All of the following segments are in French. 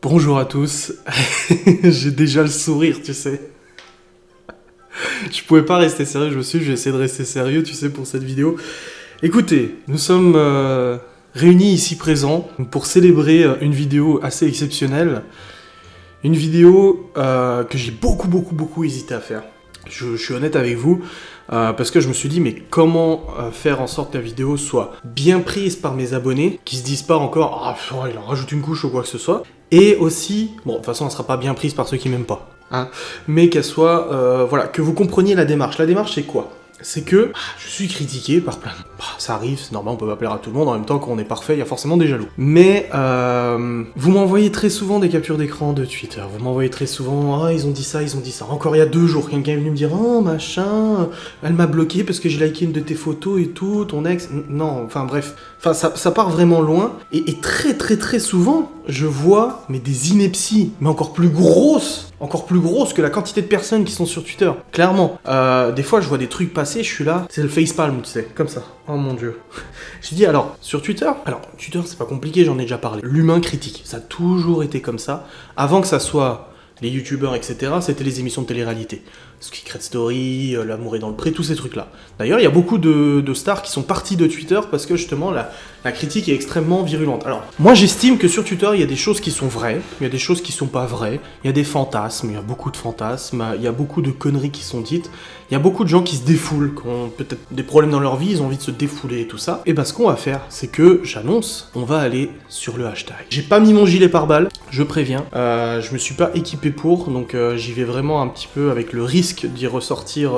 Bonjour à tous, j'ai déjà le sourire, tu sais. Je pouvais pas rester sérieux, je me suis dit, je vais essayer de rester sérieux, tu sais, pour cette vidéo. Écoutez, nous sommes réunis ici présents pour célébrer une vidéo assez exceptionnelle. Une vidéo que j'ai beaucoup hésité à faire. Je suis honnête avec vous, parce que je me suis dit, mais comment faire en sorte que la vidéo soit bien prise par mes abonnés, qui se disent pas encore, ah, il en rajoute une couche ou quoi que ce soit, et aussi, bon, de toute façon, elle sera pas bien prise par ceux qui m'aiment pas, hein, mais qu'elle soit, voilà, que vous compreniez la démarche. La démarche, c'est quoi ? C'est que je suis critiqué par plein de... ça arrive, c'est normal, on peut pas plaire à tout le monde, en même temps, quand on est parfait, il y a forcément des jaloux. Mais vous m'envoyez très souvent des captures d'écran de Twitter, vous m'envoyez très souvent « Ah, ils ont dit ça, ils ont dit ça ». Encore il y a 2 jours, quelqu'un est venu me dire « Oh, machin, elle m'a bloqué parce que j'ai liké une de tes photos et tout, ton ex... » Non, enfin bref, enfin ça part vraiment loin, et très souvent, je vois mais des inepties, mais encore plus grosses que la quantité de personnes qui sont sur Twitter. Clairement. Des fois, je vois des trucs passer, je suis là, c'est le facepalm, tu sais, comme ça. Oh mon dieu. J'ai dit, alors, sur Twitter, Twitter, c'est pas compliqué, j'en ai déjà parlé. L'humain critique, ça a toujours été comme ça. Avant que ça soit les youtubeurs, etc., c'était les émissions de télé-réalité. Secret Story, L'amour est dans le pré, tous ces trucs-là. D'ailleurs, il y a beaucoup de stars qui sont partis de Twitter parce que justement, la critique est extrêmement virulente. Alors, moi j'estime que sur Twitter, il y a des choses qui sont vraies, il y a des choses qui sont pas vraies, il y a des fantasmes, il y a beaucoup de fantasmes, il y a beaucoup de conneries qui sont dites, il y a beaucoup de gens qui se défoulent, qui ont peut-être des problèmes dans leur vie, ils ont envie de se défouler et tout ça. Et ben ce qu'on va faire, c'est que, j'annonce, on va aller sur le hashtag. J'ai pas mis mon gilet pare-balles, je préviens, je me suis pas équipé pour, donc j'y vais vraiment un petit peu avec le risque d'y ressortir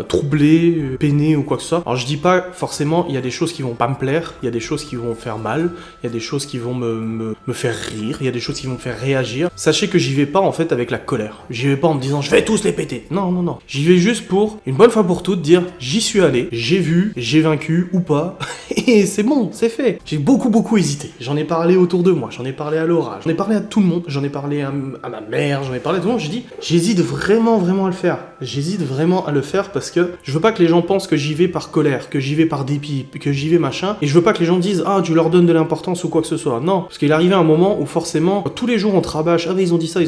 troublé, peiné ou quoi que ce soit. Alors je dis pas forcément, il y a des choses qui vont pas me plaire, il y a des choses qui vont faire mal, il y a des choses qui vont me faire rire, il y a des choses qui vont me faire réagir. Sachez que j'y vais pas en fait avec la colère. J'y vais pas en me disant je vais tous les péter. Non. J'y vais juste pour, une bonne fois pour toutes, dire j'y suis allé, j'ai vu, j'ai vaincu ou pas, et c'est bon, c'est fait. J'ai beaucoup hésité. J'en ai parlé autour de moi, j'en ai parlé à Laura, j'en ai parlé à tout le monde, j'en ai parlé à ma mère, j'en ai parlé à tout le monde, j'ai dit j'hésite vraiment à le faire. J'hésite vraiment à le faire parce que je veux pas que les gens pensent que j'y vais par colère, que j'y vais par dépit, que j'y vais machin, et je veux pas que les gens disent ah tu leur donnes de l'importance ou quoi que ce soit. Non, parce qu'il arrivait un moment où forcément tous les jours on te rabâche ah mais ils ont dit ça,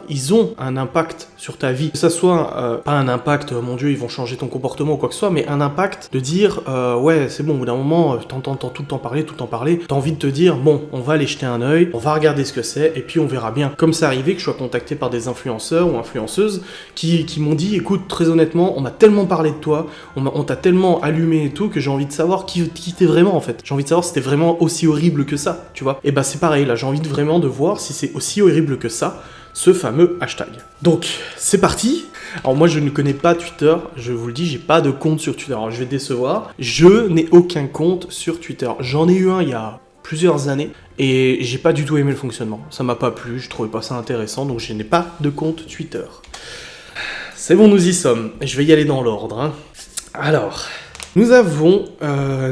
ils ont un impact sur ta vie. Que ça soit pas un impact mon dieu ils vont changer ton comportement ou quoi que ce soit, mais un impact de dire ouais c'est bon au bout d'un moment t'entends tout le temps parler, t'as envie de te dire bon on va aller jeter un œil, on va regarder ce que c'est et puis on verra bien. Comme ça arrivé que je sois contacté par des influenceurs ou influenceuses qui m'ont dit écoute très honnêtement on m'a tellement parlé de toi, on t'a tellement allumé et tout que j'ai envie de savoir qui t'es vraiment en fait. J'ai envie de savoir si t'es vraiment aussi horrible que ça, tu vois. Et bah c'est pareil là, j'ai envie vraiment de voir si c'est aussi horrible que ça, ce fameux hashtag. Donc c'est parti. Alors moi je ne connais pas Twitter, je vous le dis, j'ai pas de compte sur Twitter. Alors je vais décevoir, je n'ai aucun compte sur Twitter. J'en ai eu un il y a plusieurs années et j'ai pas du tout aimé le fonctionnement. Ça m'a pas plu, je trouvais pas ça intéressant, donc je n'ai pas de compte Twitter. C'est bon, nous y sommes. Je vais y aller dans l'ordre. Hein. Alors, nous avons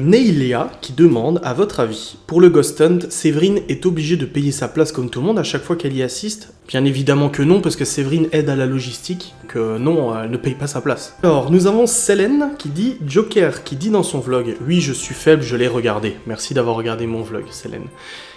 Neilia qui demande, à votre avis, pour le Ghost Hunt, Séverine est obligée de payer sa place comme tout le monde à chaque fois qu'elle y assiste ? Bien évidemment que non, parce que Séverine aide à la logistique, que non, elle ne paye pas sa place. Alors, nous avons Selene qui dit, Joker qui dit dans son vlog, oui, je suis faible, je l'ai regardé. Merci d'avoir regardé mon vlog, Selene.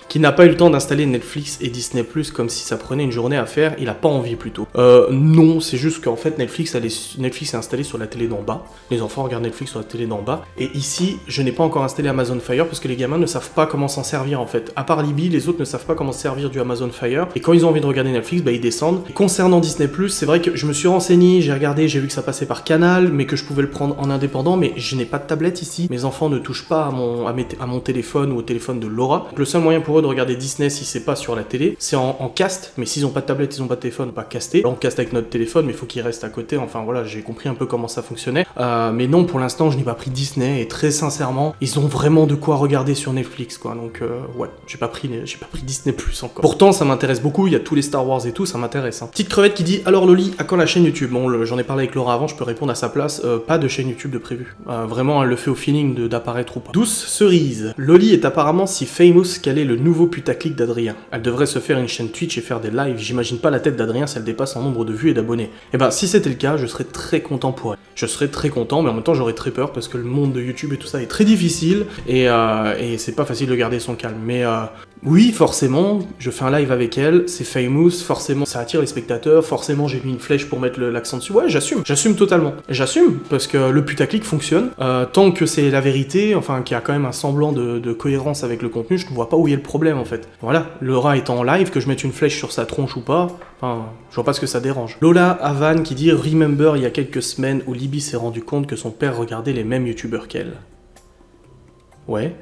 Qui n'a pas eu le temps d'installer Netflix et Disney+, comme si ça prenait une journée à faire, il a pas envie plutôt. Non, c'est juste qu'en fait Netflix est installé sur la télé d'en bas, les enfants regardent Netflix sur la télé d'en bas, et ici, je n'ai pas encore installé Amazon Fire parce que les gamins ne savent pas comment s'en servir en fait. À part Libby, les autres ne savent pas comment se servir du Amazon Fire, et quand ils ont envie de regarder Netflix, bah ils descendent. Et concernant Disney+, c'est vrai que je me suis renseigné, j'ai regardé, j'ai vu que ça passait par Canal, mais que je pouvais le prendre en indépendant, mais je n'ai pas de tablette ici, mes enfants ne touchent pas à mon téléphone ou au téléphone de Laura. Donc, le seul moyen pour eux de regarder Disney si c'est pas sur la télé, c'est en cast, mais s'ils ont pas de tablette, ils ont pas de téléphone, pas casté. Là on caste avec notre téléphone, mais il faut qu'il reste à côté, enfin voilà, j'ai compris un peu comment ça fonctionnait. Mais non, pour l'instant, je n'ai pas pris Disney, et très sincèrement, ils ont vraiment de quoi regarder sur Netflix, quoi, donc ouais, j'ai pas pris Disney Plus encore. Pourtant, ça m'intéresse beaucoup, il y a tous les Star Wars et tout, ça m'intéresse. Hein. Petite crevette qui dit, alors Loli, à quand la chaîne YouTube ? Bon, j'en ai parlé avec Laura avant, je peux répondre à sa place, pas de chaîne YouTube de prévu. Vraiment, elle le fait au feeling d'apparaître ou pas. Douce cerise, Loli est apparemment si famous qu'elle est le nouveau putaclic d'Adrien. Elle devrait se faire une chaîne Twitch et faire des lives. J'imagine pas la tête d'Adrien si elle dépasse en nombre de vues et d'abonnés. Et ben, si c'était le cas, je serais très content pour elle. Je serais très content, mais en même temps, j'aurais très peur parce que le monde de YouTube et tout ça est très difficile et c'est pas facile de garder son calme. Mais oui, forcément, je fais un live avec elle, c'est famous, forcément ça attire les spectateurs, forcément j'ai mis une flèche pour mettre l'accent dessus. Ouais, j'assume totalement. J'assume parce que le putaclic fonctionne. Tant que c'est la vérité, enfin qu'il y a quand même un semblant de cohérence avec le contenu, je ne vois pas où il y a le problème en fait. Voilà, Laura étant en live, que je mette une flèche sur sa tronche ou pas, enfin, je vois pas ce que ça dérange. Lola Havan qui dit « Remember il y a quelques semaines où Libby s'est rendu compte que son père regardait les mêmes youtubeurs qu'elle. » Ouais.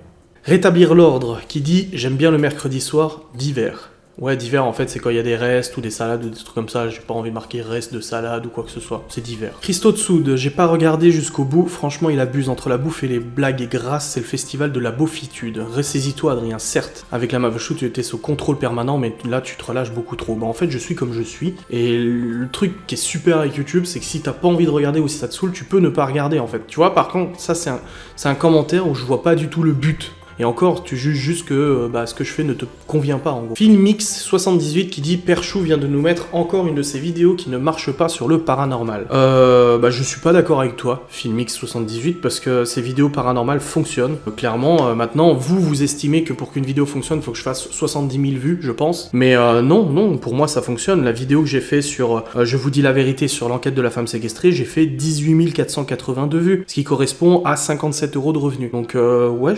Rétablir l'ordre qui dit « J'aime bien le mercredi soir d'hiver ». Ouais, d'hiver en fait c'est quand il y a des restes ou des salades ou des trucs comme ça, j'ai pas envie de marquer reste de salade ou quoi que ce soit, c'est d'hiver. Christo Tsoud, j'ai pas regardé jusqu'au bout, franchement il abuse entre la bouffe et les blagues et grasses, c'est le festival de la beaufitude. Ressaisis-toi Adrien, certes, avec la Mavechou tu étais sous contrôle permanent mais là tu te relâches beaucoup trop. Bah en fait je suis comme je suis, et le truc qui est super avec YouTube c'est que si t'as pas envie de regarder ou si ça te saoule, tu peux ne pas regarder en fait. Tu vois par contre, ça c'est un commentaire où je vois pas du tout le but. Et encore, tu juges juste que ce que je fais ne te convient pas en gros. Filmix78 qui dit « Perchou vient de nous mettre encore une de ces vidéos qui ne marche pas sur le paranormal. » Je suis pas d'accord avec toi, Filmix78, parce que ces vidéos paranormales fonctionnent. Clairement, maintenant, vous estimez que pour qu'une vidéo fonctionne, il faut que je fasse 70 000 vues, je pense. Mais non, pour moi ça fonctionne. La vidéo que j'ai fait sur « Je vous dis la vérité sur l'enquête de la femme séquestrée », j'ai fait 18 482 vues, ce qui correspond à 57 € de revenus. Donc ouais,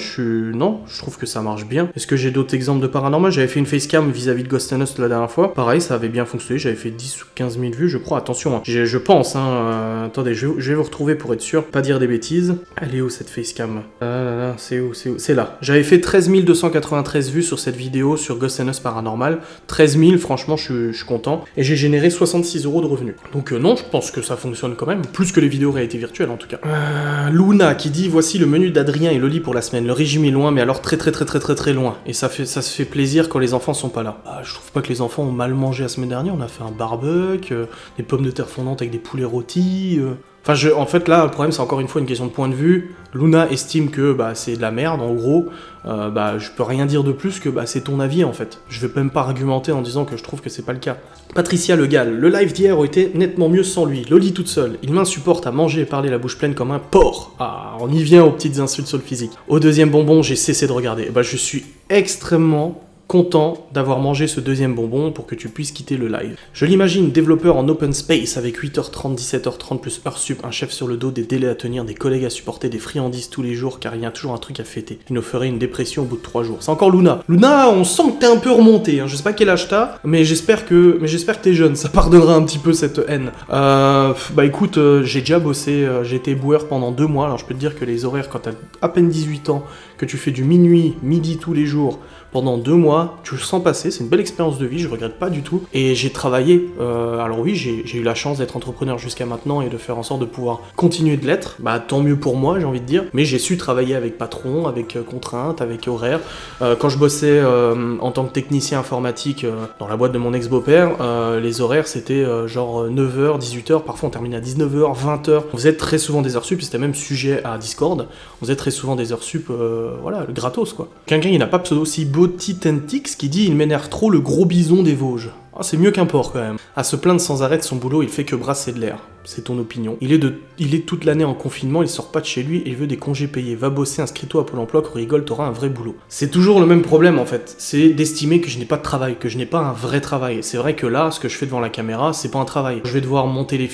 je trouve que ça marche bien. Est-ce que j'ai d'autres exemples de paranormal? J'avais fait une facecam vis-à-vis de Ghost and Us la dernière fois. Pareil, ça avait bien fonctionné. J'avais fait 10 ou 15 000 vues, je crois. Attention, hein. Je pense, attendez, je vais vous retrouver pour être sûr. Pas dire des bêtises. Elle est où cette facecam? C'est où? C'est là. J'avais fait 13 293 vues sur cette vidéo sur Ghost and Us Paranormal. 13 000, franchement, je suis content. Et j'ai généré 66 € de revenus. Donc non, je pense que ça fonctionne quand même. Plus que les vidéos réalité virtuelle, en tout cas. Luna qui dit « Voici le menu d'Adrien et Loli pour la semaine. Le régime est loin, mais alors très loin. Et ça se fait plaisir quand les enfants sont pas là. » Je trouve pas que les enfants ont mal mangé la semaine dernière. On a fait un barbecue, des pommes de terre fondantes avec des poulets rôtis. En fait, là, le problème, c'est encore une fois une question de point de vue. Luna estime que c'est de la merde, en gros. Je peux rien dire de plus que c'est ton avis, en fait. Je vais même pas argumenter en disant que je trouve que c'est pas le cas. Patricia Le Gall, le live d'hier aurait été nettement mieux sans lui. Loli toute seule. Il m'insupporte à manger et parler la bouche pleine comme un porc. On y vient aux petites insultes sur le physique. Au deuxième bonbon, j'ai cessé de regarder. Je suis extrêmement content d'avoir mangé ce deuxième bonbon pour que tu puisses quitter le live. Je l'imagine développeur en open space avec 8h30, 17h30 plus heure sup, un chef sur le dos, des délais à tenir, des collègues à supporter, des friandises tous les jours car il y a toujours un truc à fêter. Il nous ferait une dépression au bout de 3 jours. C'est encore Luna. Luna, on sent que t'es un peu remonté. Je sais pas quel âge t'as, mais j'espère que t'es jeune. Ça pardonnera un petit peu cette haine. Écoute, j'ai déjà bossé, j'ai été éboueur pendant 2 mois. Alors je peux te dire que les horaires quand t'as à peine 18 ans, que tu fais du minuit, midi tous les jours, pendant 2 mois, tu le sens passer, c'est une belle expérience de vie, je regrette pas du tout. Et j'ai travaillé, alors oui, j'ai eu la chance d'être entrepreneur jusqu'à maintenant et de faire en sorte de pouvoir continuer de l'être. Tant mieux pour moi, j'ai envie de dire. Mais j'ai su travailler avec patron, avec contraintes, avec horaires. Quand je bossais en tant que technicien informatique dans la boîte de mon ex-beau-père, les horaires c'était genre 9h, 18h, parfois on terminait à 19h, 20h. On faisait très souvent des heures sup, c'était même sujet à Discord. On faisait très souvent des heures sup, le gratos quoi. Quelqu'un qui n'a pas pseudo si beau Titentix qui dit « Il m'énerve trop le gros bison des Vosges ». C'est mieux qu'un porc quand même. À se plaindre sans arrêt de son boulot, il fait que brasser de l'air. C'est ton opinion. Il est toute l'année en confinement, il sort pas de chez lui et il veut des congés payés. Va bosser, inscris-toi à Pôle emploi, qu'on rigole, t'auras un vrai boulot. C'est toujours le même problème en fait. C'est d'estimer que je n'ai pas de travail, que je n'ai pas un vrai travail. C'est vrai que là, ce que je fais devant la caméra, c'est pas un travail. Je vais devoir monter les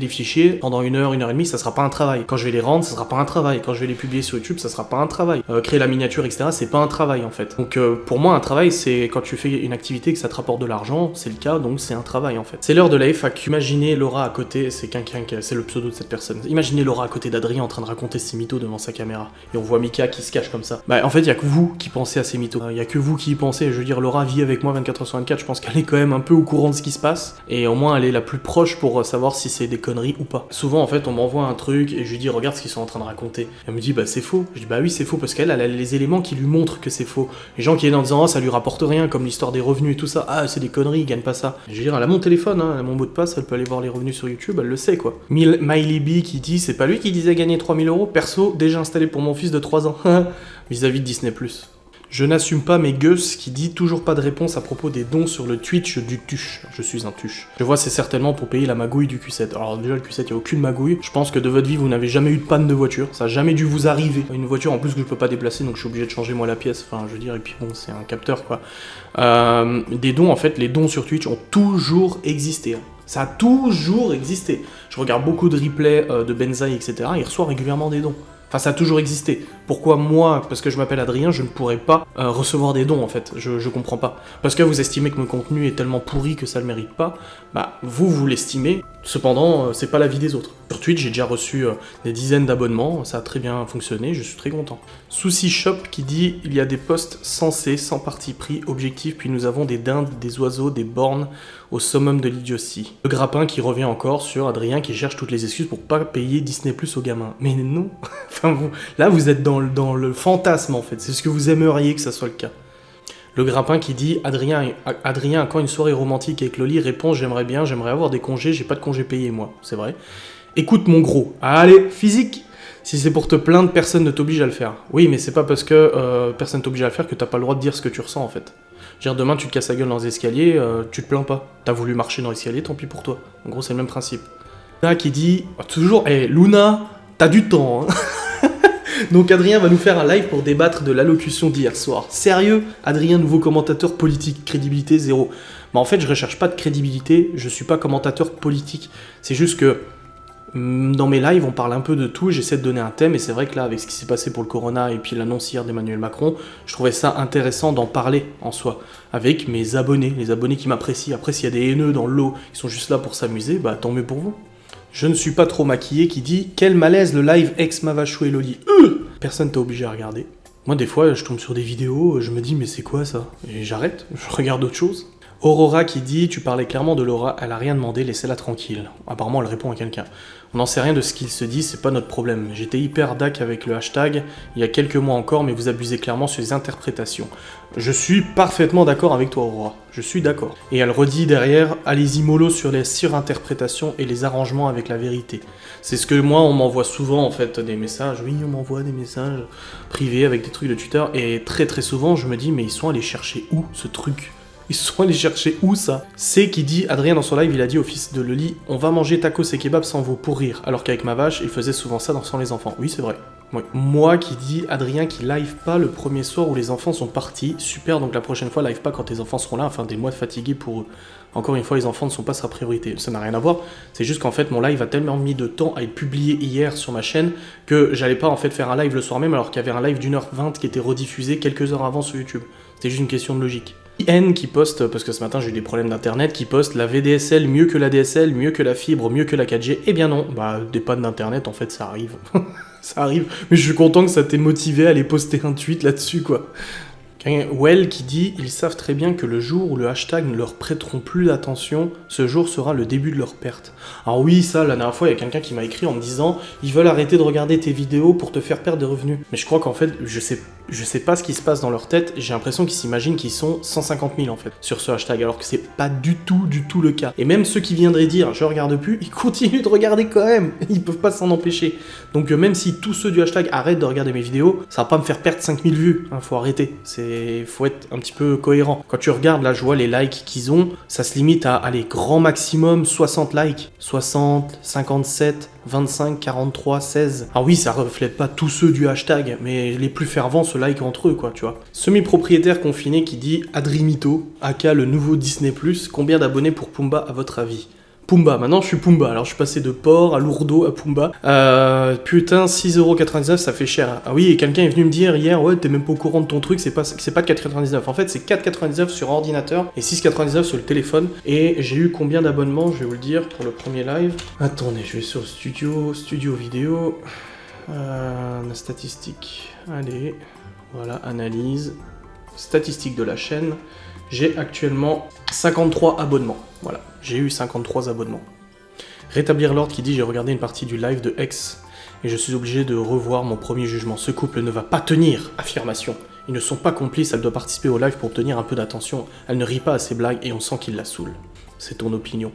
fichiers pendant 1 heure, 1 heure et demie, ça sera pas un travail. Quand je vais les rendre, ça sera pas un travail. Quand je vais les publier sur YouTube, ça sera pas un travail. Créer la miniature, etc., c'est pas un travail en fait. Donc pour moi, un travail, c'est quand tu fais une activité que ça te rapporte de l'argent, c'est le cas, donc c'est un travail en fait. C'est l'heure de la FAQ. Imaginez Laura à côté, c'est le pseudo de cette personne. Imaginez Laura à côté d'Adrien en train de raconter ses mythos devant sa caméra. Et on voit Mika qui se cache comme ça. En fait, il y a que vous qui pensez à ces mythos. Il y a que vous qui y pensez. Je veux dire, Laura vit avec moi 24h/24. Je pense qu'elle est quand même un peu au courant de ce qui se passe. Et au moins, elle est la plus proche pour savoir si c'est des conneries ou pas. Souvent, en fait, on m'envoie un truc et je lui dis, regarde ce qu'ils sont en train de raconter. Elle me dit, c'est faux. Je dis, oui, c'est faux parce qu'elle a les éléments qui lui montrent que c'est faux. Les gens qui viennent en disant, ça lui rapporte rien, comme l'histoire des revenus et tout ça. C'est des conneries, ils gagnent pas ça. Je veux dire, elle a mon téléphone, elle a mon mot de passe, elle peut aller voir les revenus sur YouTube, elle le sait quoi. Miley B qui dit, c'est pas lui qui disait gagner 3 000 €, perso, déjà installé pour mon fils de 3 ans, vis-à-vis de Disney+. Je n'assume pas mes Gus qui dit toujours pas de réponse à propos des dons sur le Twitch du Tuche. Je suis un Tuche. Je vois c'est certainement pour payer la magouille du Q7. Alors déjà le Q7 il n'y a aucune magouille. Je pense que de votre vie vous n'avez jamais eu de panne de voiture. Ça n'a jamais dû vous arriver. Une voiture en plus que je peux pas déplacer donc je suis obligé de changer moi la pièce. Enfin je veux dire et puis bon c'est un capteur quoi. Des dons en fait, les dons sur Twitch ont toujours existé. Hein. Ça a toujours existé. Je regarde beaucoup de replays de Benzaï etc. Il reçoit régulièrement des dons. Enfin, ça a toujours existé. Pourquoi moi, parce que je m'appelle Adrien, je ne pourrais pas recevoir des dons, en fait. Je comprends pas. Parce que vous estimez que mon contenu est tellement pourri que ça le mérite pas, bah, vous l'estimez. Cependant, c'est pas l'avis des autres. Sur Twitch, j'ai déjà reçu des dizaines d'abonnements, ça a très bien fonctionné, je suis très content. Souci Shop qui dit « Il y a des posts sensés, sans parti pris, objectifs, puis nous avons des dindes, des oiseaux, des bornes, au summum de l'idiotie. » Le grappin qui revient encore sur Adrien qui cherche toutes les excuses pour pas payer Disney Plus aux gamins. Mais non. Enfin, là, vous êtes dans le fantasme, en fait. C'est ce que vous aimeriez que ça soit le cas. Le grappin qui dit Adrien a quand une soirée romantique avec Loli répond j'aimerais bien, j'aimerais avoir des congés, j'ai pas de congés payés moi, c'est vrai. Écoute mon gros, allez, physique. Si c'est pour te plaindre, personne ne t'oblige à le faire. Oui, mais c'est pas parce que personne t'oblige à le faire que t'as pas le droit de dire ce que tu ressens en fait. Je veux dire, demain tu te casses la gueule dans les escaliers, tu te plains pas. T'as voulu marcher dans l'escalier, tant pis pour toi. En gros, c'est le même principe. Luna qui dit toujours, Luna, t'as du temps, hein. Donc Adrien va nous faire un live pour débattre de l'allocution d'hier soir. Sérieux, Adrien, nouveau commentateur politique, crédibilité zéro. Mais en fait, je recherche pas de crédibilité, je suis pas commentateur politique. C'est juste que dans mes lives, on parle un peu de tout, j'essaie de donner un thème, et c'est vrai que là, avec ce qui s'est passé pour le corona et puis l'annonce hier d'Emmanuel Macron, je trouvais ça intéressant d'en parler en soi, avec mes abonnés, les abonnés qui m'apprécient. Après, s'il y a des haineux dans le lot qui sont juste là pour s'amuser, bah tant mieux pour vous. Je ne suis pas trop maquillé qui dit « Quel malaise le live ex Mavachou et Loli !» Personne t'a obligé à regarder. Moi, des fois, je tombe sur des vidéos, je me dis « Mais c'est quoi ça ?» Et j'arrête, je regarde autre chose. Aurora qui dit « Tu parlais clairement de Laura, elle a rien demandé, laissez-la tranquille. » Apparemment, elle répond à quelqu'un. On n'en sait rien de ce qu'il se dit, c'est pas notre problème. J'étais hyper dac avec le hashtag il y a quelques mois encore, mais vous abusez clairement sur les interprétations. Je suis parfaitement d'accord avec toi, Aurora. Je suis d'accord. Et elle redit derrière, allez-y mollo sur les surinterprétations et les arrangements avec la vérité. C'est ce que moi, on m'envoie souvent, en fait, des messages. Oui, on m'envoie des messages privés avec des trucs de Twitter. Et très très souvent, je me dis, mais ils sont allés chercher où, ce truc ? Ils sont allés chercher où ça ? C'est qui dit, Adrien dans son live, il a dit au fils de Loli, on va manger tacos et kebabs sans vous pour rire. Alors qu'avec ma vache, il faisait souvent ça sans les enfants. Oui, c'est vrai. Oui. Moi qui dis, Adrien qui live pas le premier soir où les enfants sont partis. Super, donc la prochaine fois, live pas quand tes enfants seront là, enfin des mois de fatigués pour eux. Encore une fois, les enfants ne sont pas sa priorité. Ça n'a rien à voir. C'est juste qu'en fait, mon live a tellement mis de temps à être publié hier sur ma chaîne que j'allais pas en fait faire un live le soir même alors qu'il y avait un live d'1h20 qui était rediffusé quelques heures avant sur YouTube. C'était juste une question de logique. IN qui poste, parce que ce matin j'ai eu des problèmes d'internet, qui poste la VDSL mieux que la DSL, mieux que la fibre, mieux que la 4G. Eh bien non, bah des pannes d'internet en fait ça arrive. Ça arrive, mais je suis content que ça t'ait motivé à aller poster un tweet là-dessus quoi. Well qui dit « Ils savent très bien que le jour où le hashtag ne leur prêteront plus d'attention, ce jour sera le début de leur perte. » Alors oui, ça, la dernière fois, il y a quelqu'un qui m'a écrit en me disant « Ils veulent arrêter de regarder tes vidéos pour te faire perdre des revenus. » Mais je crois qu'en fait, je sais pas ce qui se passe dans leur tête, j'ai l'impression qu'ils s'imaginent qu'ils sont 150 000 en fait, sur ce hashtag, alors que c'est pas du tout le cas. Et même ceux qui viendraient dire « Je regarde plus », ils continuent de regarder quand même, ils peuvent pas s'en empêcher. Donc même si tous ceux du hashtag arrêtent de regarder mes vidéos, ça va pas me faire perdre 5000 vues, hein, faut arrêter. Faut être un petit peu cohérent. Quand tu regardes, là, je vois les likes qu'ils ont, ça se limite à, allez, grand maximum 60 likes. 60, 57, 25, 43, 16. Alors oui, ça reflète pas tous ceux du hashtag, mais les plus fervents se like entre eux, quoi, tu vois. Semi-propriétaire confiné qui dit « Adrimito, aka le nouveau Disney+, combien d'abonnés pour Pumba à votre avis ?» Pumba, maintenant je suis Pumba, alors je suis passé de porc à lourdeau à Pumba. Putain, 6,99€, ça fait cher. Ah oui, et quelqu'un est venu me dire hier, ouais, t'es même pas au courant de ton truc, c'est pas de 4,99€. En fait, c'est 4,99€ sur ordinateur et 6,99€ sur le téléphone. Et j'ai eu combien d'abonnements, je vais vous le dire, pour le premier live. Attendez, je vais sur studio vidéo. Statistiques. Allez, voilà, analyse. Statistiques de la chaîne. J'ai actuellement 53 abonnements. Voilà, j'ai eu 53 abonnements. Rétablir l'ordre qui dit j'ai regardé une partie du live de X et je suis obligé de revoir mon premier jugement. Ce couple ne va pas tenir. Affirmation. Ils ne sont pas complices, elle doit participer au live pour obtenir un peu d'attention. Elle ne rit pas à ses blagues et on sent qu'il la saoule. C'est ton opinion.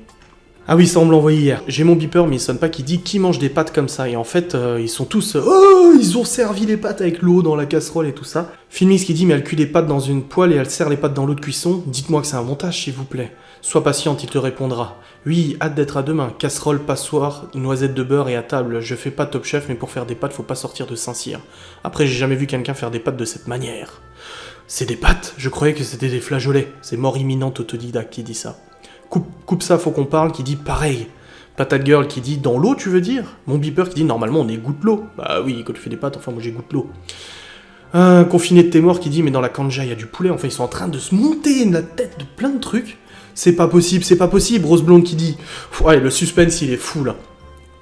Ah oui, ça on me l'a envoyé hier. J'ai mon beeper, mais il sonne pas, qui dit qui mange des pâtes comme ça. Et en fait, ils sont tous. Oh, ils ont servi les pâtes avec l'eau dans la casserole et tout ça. Filmix qui dit mais elle cuit des pâtes dans une poêle et elle sert les pâtes dans l'eau de cuisson. Dites-moi que c'est un montage, s'il vous plaît. Sois patiente, il te répondra. Oui, hâte d'être à demain. Casserole, passoire, noisettes de beurre et à table. Je fais pas Top Chef, mais pour faire des pâtes, faut pas sortir de Saint-Cyr. Après, j'ai jamais vu quelqu'un faire des pâtes de cette manière. C'est des pâtes? Je croyais que c'était des flageolets. C'est mort imminente autodidacte qui dit ça. Coupe ça, faut qu'on parle, qui dit pareil. Patate Girl qui dit dans l'eau, tu veux dire? Mon beeper qui dit normalement on égoutte l'eau. Bah oui, quand tu fais des pâtes, enfin moi j'égoutte l'eau. Un confiné de tes morts qui dit mais dans la kanja il y a du poulet. Enfin ils sont en train de se monter la tête de plein de trucs. C'est pas possible, c'est pas possible. Rose Blonde qui dit ouais, le suspense il est fou là.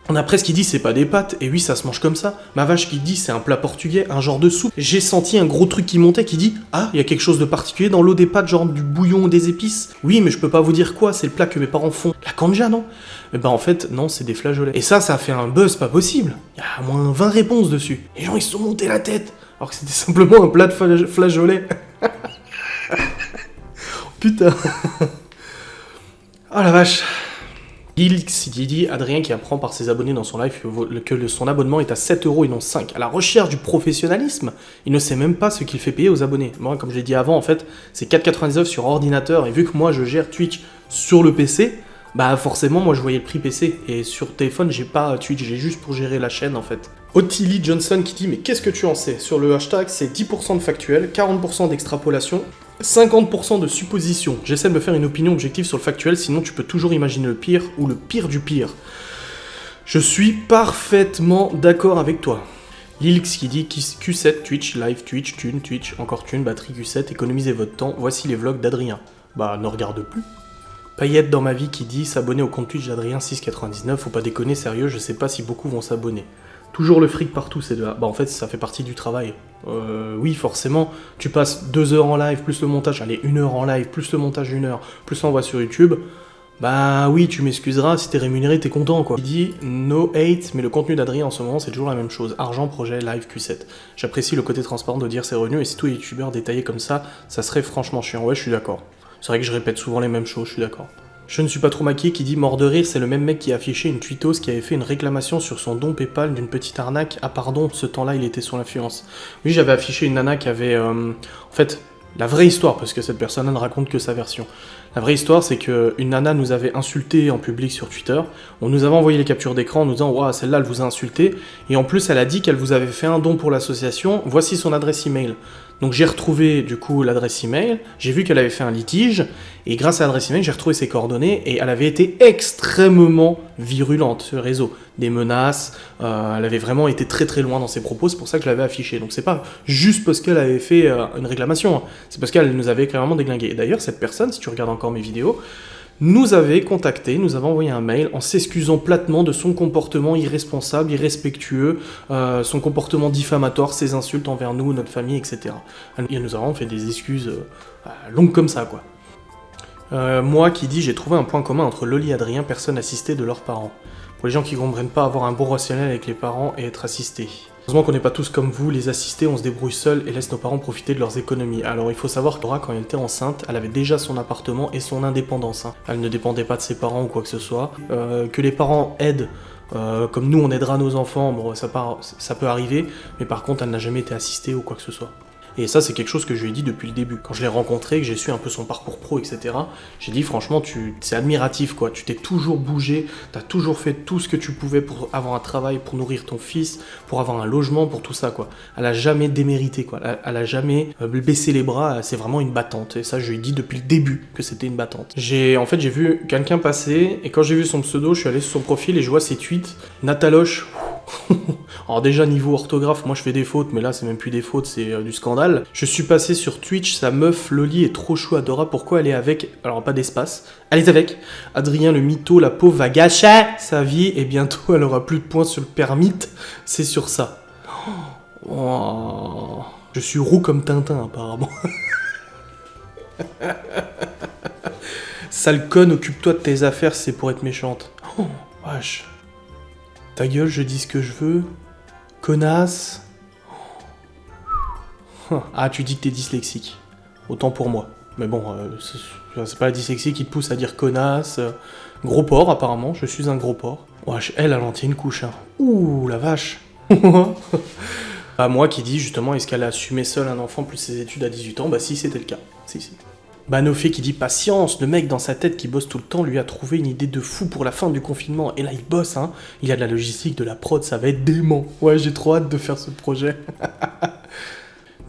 On a presque qui dit c'est pas des pâtes, et oui ça se mange comme ça. Ma vache qui dit c'est un plat portugais, un genre de soupe. J'ai senti un gros truc qui montait qui dit ah, il y a quelque chose de particulier dans l'eau des pâtes, genre du bouillon ou des épices. Oui mais je peux pas vous dire quoi, c'est le plat que mes parents font. La kanja non? Mais bah en fait non, c'est des flageolets. Et ça a fait un buzz pas possible. Il y a au moins 20 réponses dessus. Les gens ils se sont montés la tête, alors que c'était simplement un plat de flageolets. Putain. Oh la vache. Lilx dit Adrien qui apprend par ses abonnés dans son live que son abonnement est à 7 € et non 5. À la recherche du professionnalisme, il ne sait même pas ce qu'il fait payer aux abonnés. Moi, comme je l'ai dit avant, en fait, c'est 4,99 sur ordinateur, et vu que moi je gère Twitch sur le PC, bah forcément, moi je voyais le prix PC, et sur téléphone, j'ai pas Twitch, j'ai juste pour gérer la chaîne en fait. Ottilie Johnson qui dit mais qu'est-ce que tu en sais? Sur le hashtag, c'est 10% de factuel, 40% d'extrapolation, 50% de supposition. J'essaie de me faire une opinion objective sur le factuel, sinon tu peux toujours imaginer le pire ou le pire du pire. Je suis parfaitement d'accord avec toi. Lilx qui dit Q7, Twitch, live, Twitch, thune, Twitch, encore thune, batterie Q7, économisez votre temps, voici les vlogs d'Adrien. Bah, ne regarde plus. Paillette dans ma vie qui dit s'abonner au compte Twitch d'Adrien 6,99, faut pas déconner, sérieux, je sais pas si beaucoup vont s'abonner. Toujours le fric partout, c'est de là. Bah en fait, ça fait partie du travail. Oui, forcément, tu passes 2 heures en live, plus le montage, allez, 1 heure en live, plus le montage 1 heure, plus l'envoi sur YouTube. Bah oui, tu m'excuseras, si t'es rémunéré, t'es content quoi. Il dit no hate, mais le contenu d'Adrien en ce moment, c'est toujours la même chose. Argent, projet, live, Q7. J'apprécie le côté transparent de dire ses revenus, et si tous les youtubeurs détaillés comme ça serait franchement chiant. Ouais, je suis d'accord. C'est vrai que je répète souvent les mêmes choses, je suis d'accord. Je ne suis pas trop maquillé qui dit mort de rire, c'est le même mec qui a affiché une tweetos qui avait fait une réclamation sur son don PayPal d'une petite arnaque. Ah pardon, ce temps-là il était sous l'influence. Oui, j'avais affiché une nana qui avait... en fait, la vraie histoire, parce que cette personne ne raconte que sa version. La vraie histoire, c'est qu'une nana nous avait insulté en public sur Twitter. On nous avait envoyé les captures d'écran en nous disant « Ouah, celle-là, elle vous a insulté. » Et en plus, elle a dit qu'elle vous avait fait un don pour l'association. Voici son adresse email. Donc j'ai retrouvé du coup l'adresse email, j'ai vu qu'elle avait fait un litige, et grâce à l'adresse email, j'ai retrouvé ses coordonnées, et elle avait été extrêmement virulente sur le réseau. Des menaces, elle avait vraiment été très très loin dans ses propos, c'est pour ça que je l'avais affiché. Donc c'est pas juste parce qu'elle avait fait une réclamation, hein. C'est parce qu'elle nous avait clairement déglingué. Et d'ailleurs, cette personne, si tu regardes encore mes vidéos, nous avait contacté, nous avait envoyé un mail en s'excusant platement de son comportement irresponsable, irrespectueux, son comportement diffamatoire, ses insultes envers nous, notre famille, etc. Et nous avons fait des excuses longues comme ça, quoi. Moi qui dis j'ai trouvé un point commun entre Loli et Adrien, personne assistée de leurs parents. Pour les gens qui ne comprennent pas avoir un bon relationnel avec les parents et être assistés. Heureusement qu'on n'est pas tous comme vous, les assistés, on se débrouille seuls et laisse nos parents profiter de leurs économies. Alors il faut savoir que Laura, quand elle était enceinte, elle avait déjà son appartement et son indépendance. Hein. Elle ne dépendait pas de ses parents ou quoi que ce soit. Que les parents aident, comme nous on aidera nos enfants, bon ça peut arriver, mais par contre elle n'a jamais été assistée ou quoi que ce soit. Et ça, c'est quelque chose que je lui ai dit depuis le début. Quand je l'ai rencontré, que j'ai su un peu son parcours pro, etc., j'ai dit, franchement, c'est admiratif, quoi. Tu t'es toujours bougé, t'as toujours fait tout ce que tu pouvais pour avoir un travail, pour nourrir ton fils, pour avoir un logement, pour tout ça, quoi. Elle a jamais démérité, quoi. Elle a jamais baissé les bras, c'est vraiment une battante. Et ça, je lui ai dit depuis le début que c'était une battante. En fait, j'ai vu quelqu'un passer, et quand j'ai vu son pseudo, je suis allé sur son profil et je vois ses tweets. Nataloche. Alors déjà niveau orthographe, moi je fais des fautes, mais là c'est même plus des fautes, c'est du scandale. Je suis passé sur Twitch, sa meuf Loli est trop chou, adorable, pourquoi elle est avec, alors pas d'espace, elle est avec Adrien le mytho, la pauvre va gâcher sa vie, et bientôt elle aura plus de points sur le permit, c'est sur ça. Oh. Je suis roux comme Tintin apparemment. Sale conne, occupe-toi de tes affaires, c'est pour être méchante. Oh, wesh. Ta gueule, je dis ce que je veux. Connasse. Ah, tu dis que t'es dyslexique. Autant pour moi. Mais bon, c'est pas la dyslexie qui te pousse à dire connasse. Gros porc, apparemment, je suis un gros porc. Wesh, elle a l'entier une couche, hein. Ouh, la vache. Bah, moi qui dis justement, est-ce qu'elle a assumé seule un enfant plus ses études à 18 ans? Bah si, c'était le cas. Si. Bah Nofé qui dit patience, le mec dans sa tête qui bosse tout le temps lui a trouvé une idée de fou pour la fin du confinement. Et là il bosse, hein. Il a de la logistique, de la prod, ça va être dément. Ouais, j'ai trop hâte de faire ce projet.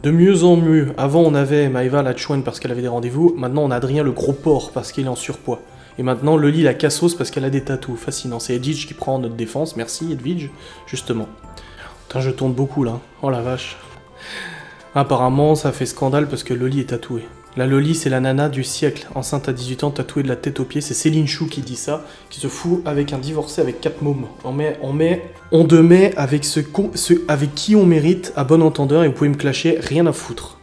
De mieux en mieux. Avant on avait Maëva la chouenne parce qu'elle avait des rendez-vous. Maintenant on a Adrien le gros porc parce qu'il est en surpoids. Et maintenant Loli la cassos parce qu'elle a des tatous. Fascinant. C'est Edwidge qui prend notre défense. Merci Edwidge, justement. Putain, je tourne beaucoup là. Oh la vache. Apparemment ça fait scandale parce que Loli est tatouée. La Loli, c'est la nana du siècle, enceinte à 18 ans, tatouée de la tête aux pieds. C'est Céline Chou qui dit ça, qui se fout avec un divorcé avec 4 mômes. On te met avec avec qui on mérite, à bon entendeur, et vous pouvez me clasher, rien à foutre.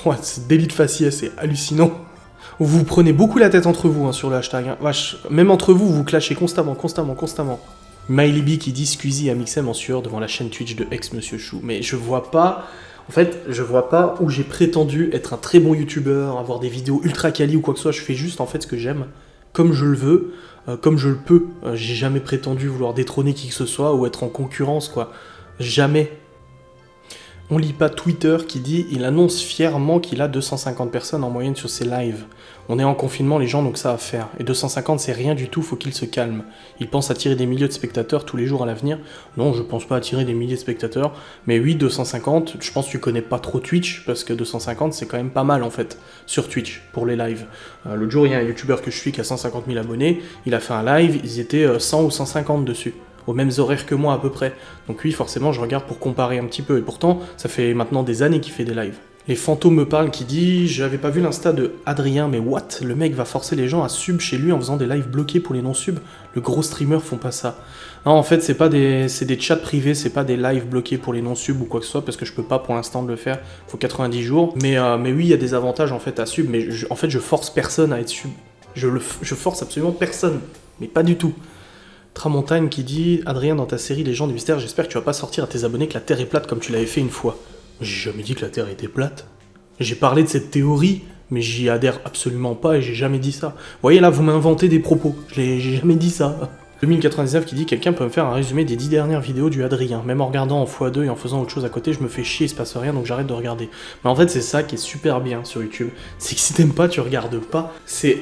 Ouais, ce délit de faciès, c'est hallucinant. Vous prenez beaucoup la tête entre vous, hein, sur le hashtag. Hein. Vache, même entre vous, vous clashez constamment. Miley B qui dit Squeezie à Mixem en sueur devant la chaîne Twitch de ex-Monsieur Chou. Mais je vois pas où j'ai prétendu être un très bon youtubeur, avoir des vidéos ultra quali ou quoi que ce soit. Je fais juste en fait ce que j'aime, comme je le veux, comme je le peux. J'ai jamais prétendu vouloir détrôner qui que ce soit ou être en concurrence, quoi. Jamais. On lit pas Twitter qui dit il annonce fièrement qu'il a 250 personnes en moyenne sur ses lives. On est en confinement, les gens donc ça à faire. Et 250 c'est rien du tout, faut qu'il se calme. Il pense attirer des milliers de spectateurs tous les jours à l'avenir. Non, je pense pas attirer des milliers de spectateurs. Mais oui, 250, je pense que tu connais pas trop Twitch, parce que 250 c'est quand même pas mal en fait, sur Twitch, pour les lives. L'autre jour, il y a un youtubeur que je suis qui a 150 000 abonnés, il a fait un live, ils étaient 100 ou 150 dessus. Aux mêmes horaires que moi à peu près. Donc oui, forcément, je regarde pour comparer un petit peu. Et pourtant, ça fait maintenant des années qu'il fait des lives. Les fantômes me parlent qui dit « J'avais pas vu l'insta de Adrien, mais what? Le mec va forcer les gens à sub chez lui en faisant des lives bloqués pour les non-subs. Le gros streamers font pas ça. » Non, en fait, c'est des chats privés, c'est pas des lives bloqués pour les non-subs ou quoi que ce soit, parce que je peux pas pour l'instant le faire. Faut 90 jours. Mais oui, il y a des avantages en fait à sub, mais en fait, je force personne à être sub. Je force absolument personne. Mais pas du tout. Tramontagne qui dit « Adrien, dans ta série Les gens du mystère, j'espère que tu vas pas sortir à tes abonnés que la Terre est plate comme tu l'avais fait une fois. » J'ai jamais dit que la Terre était plate. J'ai parlé de cette théorie, mais j'y adhère absolument pas et j'ai jamais dit ça. Vous voyez là, vous m'inventez des propos. J'ai jamais dit ça. 2099 qui dit « Quelqu'un peut me faire un résumé des 10 dernières vidéos du Adrien. Même en regardant en x2 et en faisant autre chose à côté, je me fais chier, il se passe rien, donc j'arrête de regarder. » Mais en fait, c'est ça qui est super bien sur YouTube. C'est que si t'aimes pas, tu regardes pas. C'est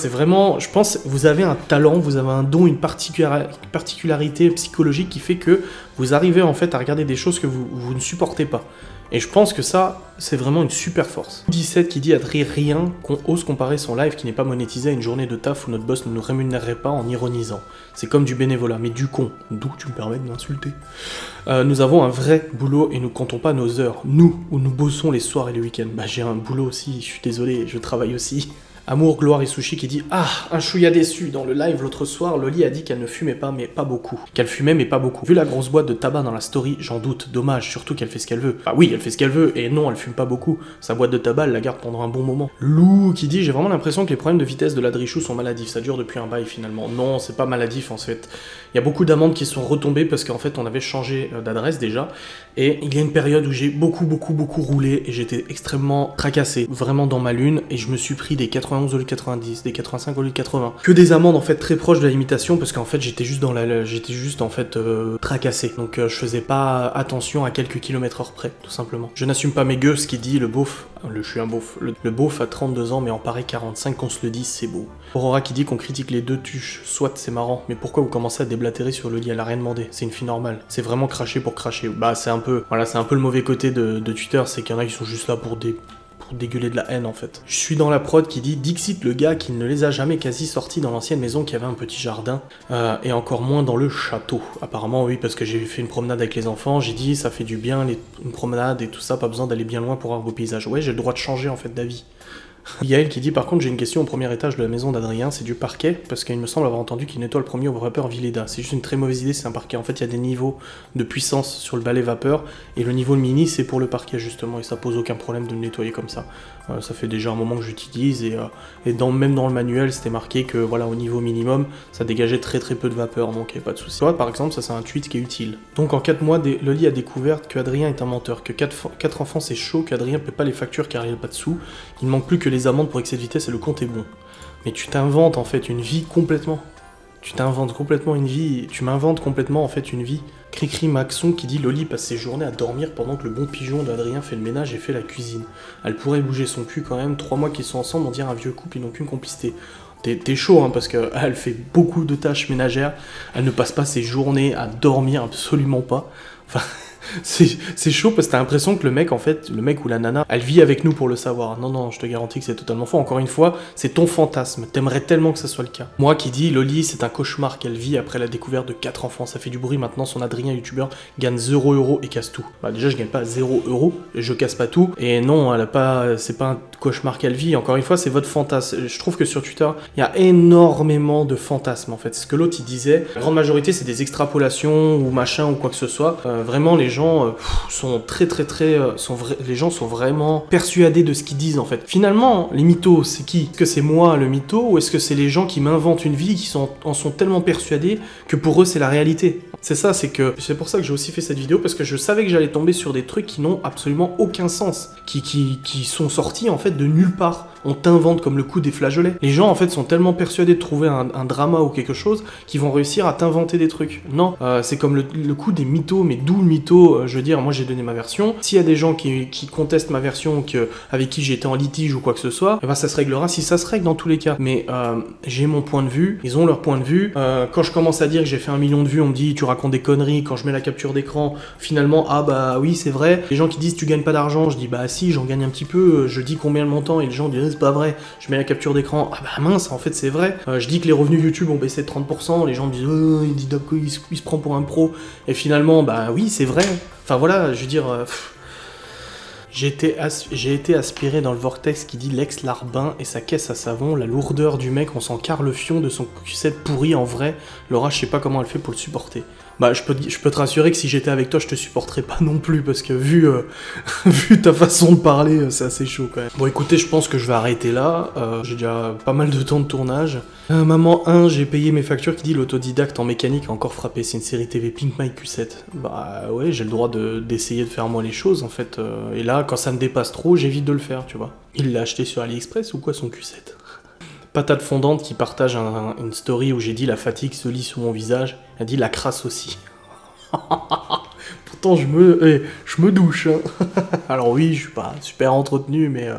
vraiment... Je pense, vous avez un talent, vous avez un don, une particularité psychologique qui fait que vous arrivez en fait à regarder des choses que vous ne supportez pas. Et je pense que ça, c'est vraiment une super force. 17 qui dit Adrien qu'on ose comparer son live qui n'est pas monétisé à une journée de taf où notre boss ne nous rémunérerait pas en ironisant. C'est comme du bénévolat, mais du con. D'où tu me permets de m'insulter. Nous avons un vrai boulot et nous comptons pas nos heures. Nous, où nous bossons les soirs et les week-ends. Bah j'ai un boulot aussi, je suis désolé, je travaille aussi. Amour, Gloire et Sushi qui dit « Ah, un chouïa déçu. Dans le live l'autre soir, Loli a dit qu'elle ne fumait pas, mais pas beaucoup. Qu'elle fumait, mais pas beaucoup. Vu la grosse boîte de tabac dans la story, j'en doute. Dommage, surtout qu'elle fait ce qu'elle veut. Bah oui, elle fait ce qu'elle veut, et non, elle fume pas beaucoup. Sa boîte de tabac, elle la garde pendant un bon moment. Lou qui dit « J'ai vraiment l'impression que les problèmes de vitesse de l'Adrichou sont maladifs. Ça dure depuis un bail finalement. » Non, c'est pas maladif en fait. Il y a beaucoup d'amendes qui sont retombées parce qu'en fait, on avait changé d'adresse déjà. Et il y a une période où j'ai beaucoup roulé et j'étais extrêmement tracassé, vraiment dans ma lune, et je me suis pris des 91 au lieu de 90, des 85 au lieu de 80. Que des amendes en fait très proches de la limitation parce qu'en fait j'étais juste tracassé. Donc je faisais pas attention à quelques kilomètres heure près, tout simplement. Je n'assume pas mes gueux, ce qui dit le beauf. Je suis un beauf. Le beauf a 32 ans mais en paraît 45, qu'on se le dise, c'est beau. Aurora qui dit qu'on critique les deux tuches. Soit c'est marrant, mais pourquoi vous commencez à déblatérer sur le lit? Elle a rien demandé, c'est une fille normale. C'est vraiment cracher pour cracher. Bah c'est un peu le mauvais côté de Twitter, c'est qu'il y en a qui sont juste là pour dégueuler de la haine en fait. Je suis dans la prod qui dit Dixit le gars qui ne les a jamais quasi sortis dans l'ancienne maison qui avait un petit jardin et encore moins dans le château. Apparemment oui, parce que j'ai fait une promenade avec les enfants, j'ai dit ça fait du bien une promenade et tout ça, pas besoin d'aller bien loin pour avoir beau paysage. Ouais, j'ai le droit de changer en fait d'avis. Yael qui dit par contre j'ai une question au premier étage de la maison d'Adrien, c'est du parquet parce qu'il me semble avoir entendu qu'il nettoie le premier au vapeur Villeda. C'est juste une très mauvaise idée, c'est un parquet. En fait il y a des niveaux de puissance sur le balai vapeur et le niveau mini c'est pour le parquet justement et ça pose aucun problème de le nettoyer comme ça. Ça fait déjà un moment que j'utilise et même dans le manuel c'était marqué que voilà au niveau minimum ça dégageait très peu de vapeur donc il n'y a pas de souci. Par exemple ça c'est un tweet qui est utile. Donc en 4 mois Loli a découvert que Adrien est un menteur, que 4 enfants c'est chaud, qu'Adrien paie pas les factures car il n'a pas de sous, il manque plus que que les amendes pour excès de vitesse et le compte est bon. Mais tu t'inventes en fait une vie complètement. Tu t'inventes complètement une vie, tu m'inventes complètement en fait une vie. Cricri Maxon qui dit Loli passe ses journées à dormir pendant que le bon pigeon d'Adrien fait le ménage et fait la cuisine. Elle pourrait bouger son cul quand même, 3 mois qu'ils sont ensemble, on dirait un vieux couple, ils n'ont qu'une complicité. T'es chaud hein, parce qu'elle fait beaucoup de tâches ménagères, elle ne passe pas ses journées à dormir, absolument pas. Enfin, c'est chaud parce que t'as l'impression que le mec, en fait, le mec ou la nana, elle vit avec nous pour le savoir. Non, non, je te garantis que c'est totalement faux. Encore une fois, c'est ton fantasme. T'aimerais tellement que ça soit le cas. Moi qui dis, Loli, c'est un cauchemar qu'elle vit après la découverte de 4 enfants. Ça fait du bruit maintenant, son Adrien youtubeur gagne 0€ et casse tout. Bah déjà, je gagne pas 0€, et je casse pas tout. Et non, elle a pas, c'est pas un cauchemar qu'elle vit. Encore une fois, c'est votre fantasme. Je trouve que sur Twitter, il y a énormément de fantasmes en fait. C'est ce que l'autre il disait. La grande majorité, c'est des extrapolations ou machin ou quoi que ce soit. Vraiment, les gens sont les gens sont vraiment persuadés de ce qu'ils disent en fait. Finalement, les mythos, c'est qui? Est-ce que c'est moi le mytho ou est-ce que c'est les gens qui m'inventent une vie qui en sont tellement persuadés que pour eux c'est la réalité? C'est ça, c'est pour ça que j'ai aussi fait cette vidéo parce que je savais que j'allais tomber sur des trucs qui n'ont absolument aucun sens, qui sont sortis en fait de nulle part. On t'invente comme le coup des flageolets. Les gens en fait sont tellement persuadés de trouver un drama ou quelque chose qu'ils vont réussir à t'inventer des trucs. Non, c'est comme le coup des mythos, mais d'où le mytho? Je veux dire, moi j'ai donné ma version. S'il y a des gens qui contestent ma version, avec qui j'étais en litige ou quoi que ce soit, eh ben ça se réglera si ça se règle dans tous les cas. Mais j'ai mon point de vue, ils ont leur point de vue. Quand je commence à dire que j'ai fait 1 million de vues, on me dit tu racontes des conneries. Quand je mets la capture d'écran, finalement, ah bah oui c'est vrai. Les gens qui disent tu gagnes pas d'argent, je dis bah si j'en gagne un petit peu. Je dis combien le montant et les gens disent c'est pas vrai. Je mets la capture d'écran, ah bah mince, en fait c'est vrai. Je dis que les revenus YouTube ont baissé de 30%, les gens me disent il dit il se prend pour un pro. Et finalement, bah oui, c'est vrai. Enfin voilà, je veux dire, j'ai été aspiré dans le vortex qui dit Lex Larbin et sa caisse à savon, la lourdeur du mec, on s'en carre le fion de son sucette pourri en vrai. Laura, je sais pas comment elle fait pour le supporter. Bah, je peux te rassurer que si j'étais avec toi, je te supporterais pas non plus, parce que vu ta façon de parler, c'est assez chaud quand même. Bon, écoutez, je pense que je vais arrêter là. J'ai déjà pas mal de temps de tournage. Maman 1, j'ai payé mes factures qui dit l'autodidacte en mécanique a encore frappé. C'est une série TV Pink My Q7. Bah ouais, j'ai le droit d'essayer de faire moi les choses en fait. Et là, quand ça me dépasse trop, j'évite de le faire, tu vois. Il l'a acheté sur AliExpress ou quoi son Q7? Patate fondante qui partage une story où j'ai dit la fatigue se lit sur mon visage. Elle dit la crasse aussi. Pourtant je me douche. Hein. Alors oui, je suis pas super entretenu, mais...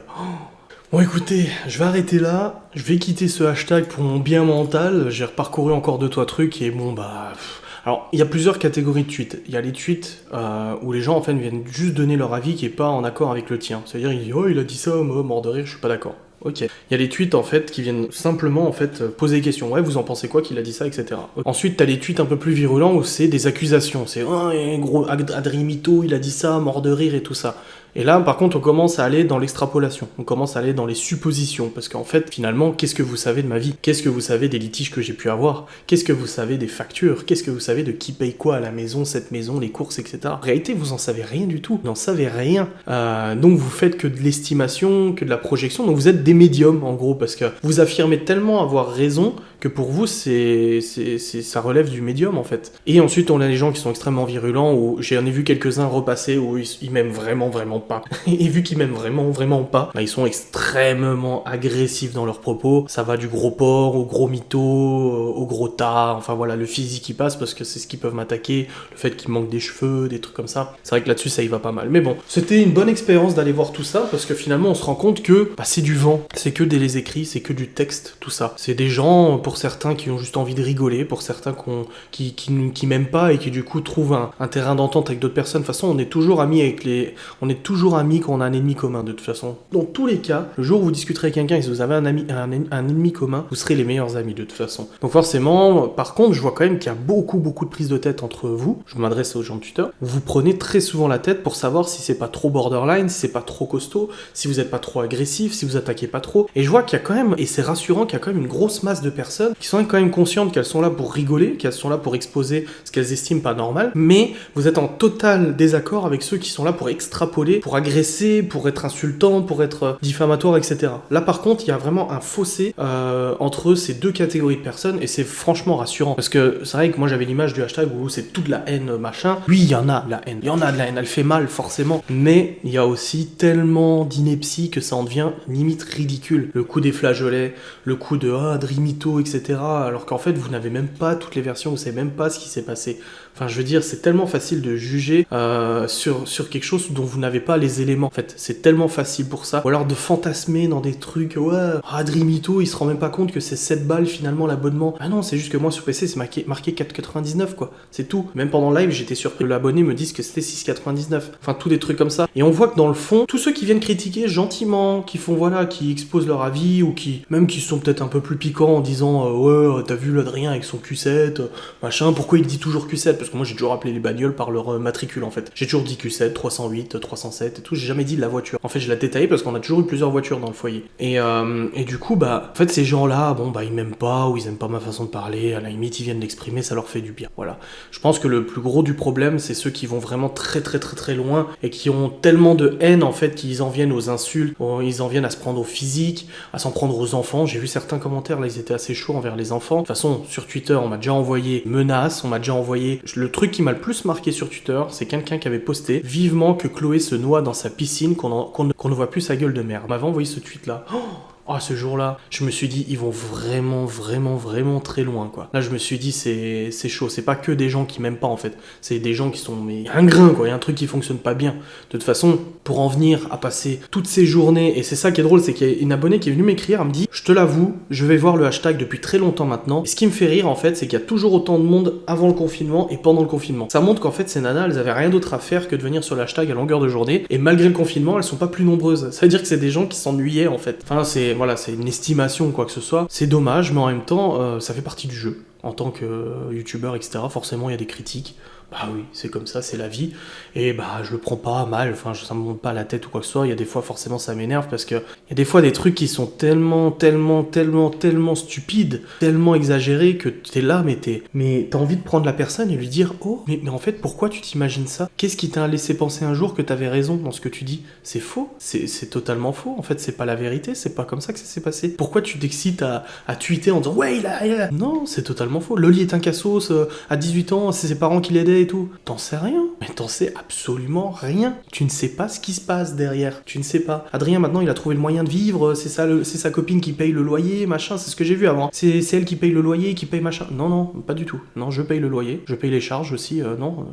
Bon écoutez, je vais arrêter là. Je vais quitter ce hashtag pour mon bien mental. J'ai reparcouru encore 2-3 trucs et bon bah... Alors, il y a plusieurs catégories de tweets. Il y a les tweets où les gens en fait viennent juste donner leur avis qui est pas en accord avec le tien. C'est-à-dire, il dit « Oh, il a dit ça, moi, mort de rire, je suis pas d'accord. » Ok. Il y a les tweets en fait qui viennent simplement en fait poser des questions. Ouais, vous en pensez quoi qu'il a dit ça, etc. Ensuite, t'as les tweets un peu plus virulents où c'est des accusations. C'est oh, gros Adrien Mito, il a dit ça, mort de rire et tout ça. Et là, par contre, on commence à aller dans l'extrapolation. On commence à aller dans les suppositions. Parce qu'en fait, finalement, qu'est-ce que vous savez de ma vie? Qu'est-ce que vous savez des litiges que j'ai pu avoir? Qu'est-ce que vous savez des factures? Qu'est-ce que vous savez de qui paye quoi à la maison, cette maison, les courses, etc. En réalité, vous en savez rien du tout. Vous n'en savez rien. Donc, vous faites que de l'estimation, que de la projection. Donc, vous êtes des médiums, en gros. Parce que vous affirmez tellement avoir raison que pour vous, ça relève du médium, en fait. Et ensuite, on a les gens qui sont extrêmement virulents, où j'en ai vu quelques-uns repasser, où ils m'aiment vraiment pas. Et vu qu'ils m'aiment vraiment pas, bah, ils sont extrêmement agressifs dans leurs propos. Ça va du gros porc, au gros mytho, au gros tas, enfin voilà, le physique qui passe, parce que c'est ce qu'ils peuvent m'attaquer, le fait qu'il manque des cheveux, des trucs comme ça. C'est vrai que là-dessus, ça y va pas mal. Mais bon, c'était une bonne expérience d'aller voir tout ça, parce que finalement, on se rend compte que bah, c'est du vent, c'est que des écrits, c'est que du texte, tout ça. C'est des gens, pour certains, qui ont juste envie de rigoler, pour certains qui m'aiment pas et qui du coup trouvent un terrain d'entente avec d'autres personnes. De toute façon, on est toujours amis toujours amis quand on a un ennemi commun, de toute façon. Dans tous les cas, le jour où vous discuterez avec quelqu'un et si vous avez un ennemi commun, vous serez les meilleurs amis, de toute façon. Donc forcément, par contre, je vois quand même qu'il y a beaucoup de prises de tête entre vous. Je m'adresse aux gens de Twitter. Vous prenez très souvent la tête pour savoir si c'est pas trop borderline, si c'est pas trop costaud, si vous êtes pas trop agressif, si vous attaquez pas trop. Et je vois qu'il y a quand même, et c'est rassurant, qu'il y a quand même une grosse masse de personnes personnes qui sont quand même conscientes qu'elles sont là pour rigoler, qu'elles sont là pour exposer ce qu'elles estiment pas normal, mais vous êtes en total désaccord avec ceux qui sont là pour extrapoler, pour agresser, pour être insultant, pour être diffamatoire, etc. Là par contre, il y a vraiment un fossé entre ces deux catégories de personnes, et c'est franchement rassurant, parce que c'est vrai que moi j'avais l'image du hashtag où c'est toute la haine, machin. Oui, il y en a de la haine, il y en a de la haine, elle fait mal forcément, mais il y a aussi tellement d'ineptie que ça en devient limite ridicule. Le coup des flageolets, le coup de Dreamito, etc. Alors qu'en fait, vous n'avez même pas toutes les versions, vous savez même pas ce qui s'est passé. Enfin, je veux dire, c'est tellement facile de juger sur quelque chose dont vous n'avez pas les éléments. En fait, c'est tellement facile pour ça. Ou alors de fantasmer dans des trucs, Dreamito, il se rend même pas compte que c'est 7 balles finalement l'abonnement. Ah non, c'est juste que moi sur PC, c'est marqué 4,99 quoi. C'est tout. Même pendant le live, j'étais surpris que l'abonné me dise que c'était 6,99. Enfin, tous des trucs comme ça. Et on voit que dans le fond, tous ceux qui viennent critiquer gentiment, qui font qui exposent leur avis, ou qui sont peut-être un peu plus piquants en disant t'as vu l'Adrien avec son Q7, machin, pourquoi il dit toujours Q7? Parce que moi j'ai toujours appelé les bagnoles par leur matricule en fait. J'ai toujours dit Q7, 308, 307 et tout, j'ai jamais dit de la voiture. En fait, je l'ai détaillé parce qu'on a toujours eu plusieurs voitures dans le foyer. Et du coup, en fait, ces gens-là, ils m'aiment pas, ou ils aiment pas ma façon de parler, à la limite, ils viennent l'exprimer, ça leur fait du bien. Voilà. Je pense que le plus gros du problème, c'est ceux qui vont vraiment très très très très loin et qui ont tellement de haine en fait qu'ils en viennent aux insultes, ils en viennent à se prendre au physique, à s'en prendre aux enfants. J'ai vu certains commentaires là, ils étaient assez chauds envers les enfants. De toute façon, sur Twitter, on m'a déjà envoyé menaces, on m'a déjà envoyé. Le truc qui m'a le plus marqué sur Twitter, c'est quelqu'un qui avait posté vivement que Chloé se noie dans sa piscine, qu'on ne voit plus sa gueule de merde. On m'avait envoyé ce tweet là. Ce jour-là, je me suis dit, ils vont vraiment, vraiment, vraiment très loin, quoi. Là, je me suis dit, c'est chaud. C'est pas que des gens qui m'aiment pas, en fait. C'est des gens qui sont, mais un grain, quoi. Il y a un truc qui fonctionne pas bien. De toute façon, pour en venir à passer toutes ces journées, et c'est ça qui est drôle, c'est qu'il y a une abonnée qui est venue m'écrire, elle me dit, je te l'avoue, je vais voir le hashtag depuis très longtemps maintenant. Et ce qui me fait rire, en fait, c'est qu'il y a toujours autant de monde avant le confinement et pendant le confinement. Ça montre qu'en fait, ces nanas, elles avaient rien d'autre à faire que de venir sur le hashtag à longueur de journée. Et malgré le confinement, elles sont pas plus nombreuses. Ça veut dire que c'est des gens qui s'ennuyaient, en fait. Enfin, c'est une estimation ou quoi que ce soit. C'est dommage, mais en même temps, ça fait partie du jeu. En tant que youtubeur, etc., forcément, il y a des critiques. Bah oui, c'est comme ça, c'est la vie. Et je le prends pas mal, enfin, ça me monte pas à la tête ou quoi que ce soit. Il y a des fois, forcément, ça m'énerve parce que il y a des fois des trucs qui sont tellement stupides, tellement exagérés que t'es là, mais t'as envie de prendre la personne et lui dire, oh, mais en fait, pourquoi tu t'imagines ça? Qu'est-ce qui t'a laissé penser un jour que t'avais raison dans ce que tu dis? C'est faux, c'est totalement faux. En fait, c'est pas la vérité, c'est pas comme ça que ça s'est passé. Pourquoi tu t'excites à tweeter en disant, ouais, il a... Non, c'est totalement faux. Loli est un cassos, à 18 ans, c'est ses parents qui l'aidaient et tout. T'en sais rien. Mais t'en sais absolument rien. Tu ne sais pas ce qui se passe derrière. Tu ne sais pas. Adrien, maintenant, il a trouvé le moyen de vivre. C'est sa copine qui paye le loyer, machin. C'est ce que j'ai vu avant. C'est elle qui paye le loyer, qui paye machin. Non, pas du tout. Non, je paye le loyer. Je paye les charges aussi. Non.